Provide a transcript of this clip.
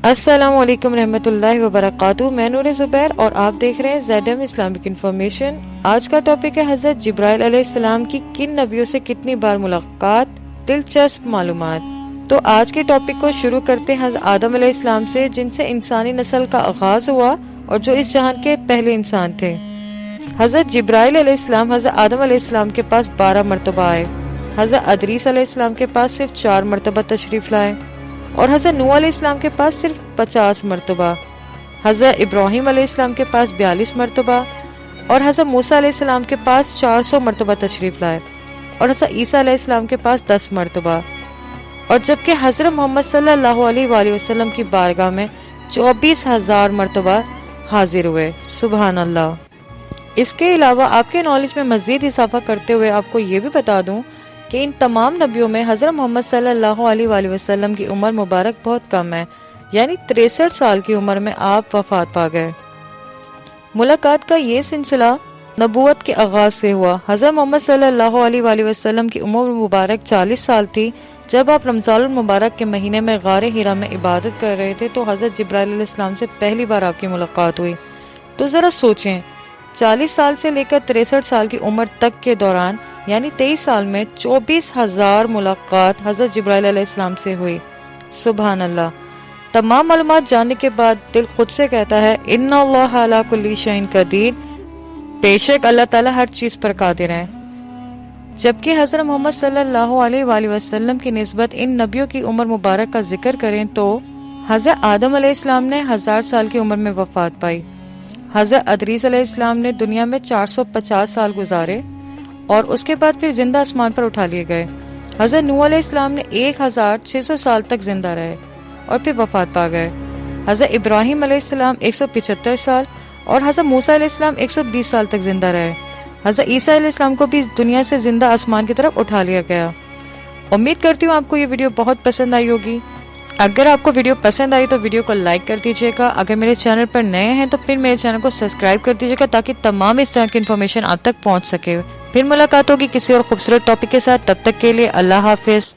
السلام علیکم رحمۃ اللہ وبرکاتہ۔ میں نور زبیر اور آپ دیکھ رہے ہیں ZM اسلامک انفارمیشن۔ آج کا ٹاپک ہے حضرت جبرائیل علیہ السلام کی کن نبیوں سے کتنی بار ملاقات، دلچسپ معلومات۔ تو آج کے ٹاپک کو شروع کرتے ہیں حضرت آدم علیہ السلام سے، جن سے انسانی نسل کا آغاز ہوا اور جو اس جہان کے پہلے انسان تھے۔ حضرت جبرائیل علیہ السلام حضرت آدم علیہ السلام کے پاس 12 مرتبہ آئے، حضرت ادریس علیہ السلام کے پاس صرف 4 مرتبہ تشریف لائے اور حضرت نوح علیہ السلام کے پاس صرف 50 مرتبہ، حضرت ابراہیم علیہ السلام کے پاس 42 مرتبہ اور حضرت موسیٰ علیہ السلام کے پاس 400 مرتبہ تشریف لائے اور حضرت عیسیٰ علیہ السلام کے پاس 10 مرتبہ، اور جبکہ حضرت محمد صلی اللہ علیہ وآلہ وسلم کی بارگاہ میں 24,000 مرتبہ حاضر ہوئے۔ سبحان اللہ۔ اس کے علاوہ آپ کے نالج میں مزید اضافہ کرتے ہوئے آپ کو یہ بھی بتا دوں کہ ان تمام نبیوں میں حضرت محمد صلی اللہ علیہ وآلہ وسلم کی عمر مبارک بہت کم ہے، یعنی 63 سال کی عمر میں آپ وفات پا گئے۔ ملاقات کا یہ سلسلہ نبوت کے آغاز سے ہوا۔ حضرت محمد صلی اللہ علیہ وآلہ وسلم کی عمر مبارک 40 سال تھی جب آپ رمضان المبارک کے مہینے میں غار حرا میں عبادت کر رہے تھے، تو حضرت جبرائیل علیہ السلام سے پہلی بار آپ کی ملاقات ہوئی۔ تو ذرا سوچیں، 40 سال سے لے کر 63 سال کی عمر تک کے دوران یعنی 23 سال میں 24,000 ملاقات حضرت جبرائیل علیہ السلام سے ہوئی۔ سبحان اللہ۔ تمام معلومات جاننے کے بعد دل خود سے کہتا ہے ان اللہ علی کل شیء قدیر، بے شک اللہ تعالیٰ ہر چیز پر قادر ہے۔ جبکہ حضرت محمد صلی اللہ علیہ وآلہ وسلم کی نسبت ان نبیوں کی عمر مبارک کا ذکر کریں تو حضرت آدم علیہ السلام نے 1000 سال کی عمر میں وفات پائی، حضرت ادریس علیہ السلام نے دنیا میں 450 سال گزارے اور اس کے بعد پھر زندہ آسمان پر اٹھا لیے گئے۔ حضرت نوح علیہ السلام نے 1600 سال تک زندہ رہے اور پھر وفات پا گئے۔ حضرت ابراہیم علیہ السلام 175 سال اور حضرت موسیٰ علیہ السلام 120 سال تک زندہ رہے۔ حضرت عیسیٰ علیہ السلام کو بھی دنیا سے زندہ آسمان کی طرف اٹھا لیا گیا۔ امید کرتی ہوں آپ کو یہ ویڈیو بہت پسند آئی ہوگی۔ اگر آپ کو ویڈیو پسند آئی تو ویڈیو کو لائک کر دیجیے گا۔ اگر میرے چینل پر نئے ہیں تو پھر میرے چینل کو سبسکرائب کر دیجیے گا تاکہ تمام اس طرح کی انفارمیشن آپ تک پہنچ سکے۔ پھر ملاقات ہوگی کسی اور خوبصورت ٹاپک کے ساتھ، تب تک کے لیے اللہ حافظ۔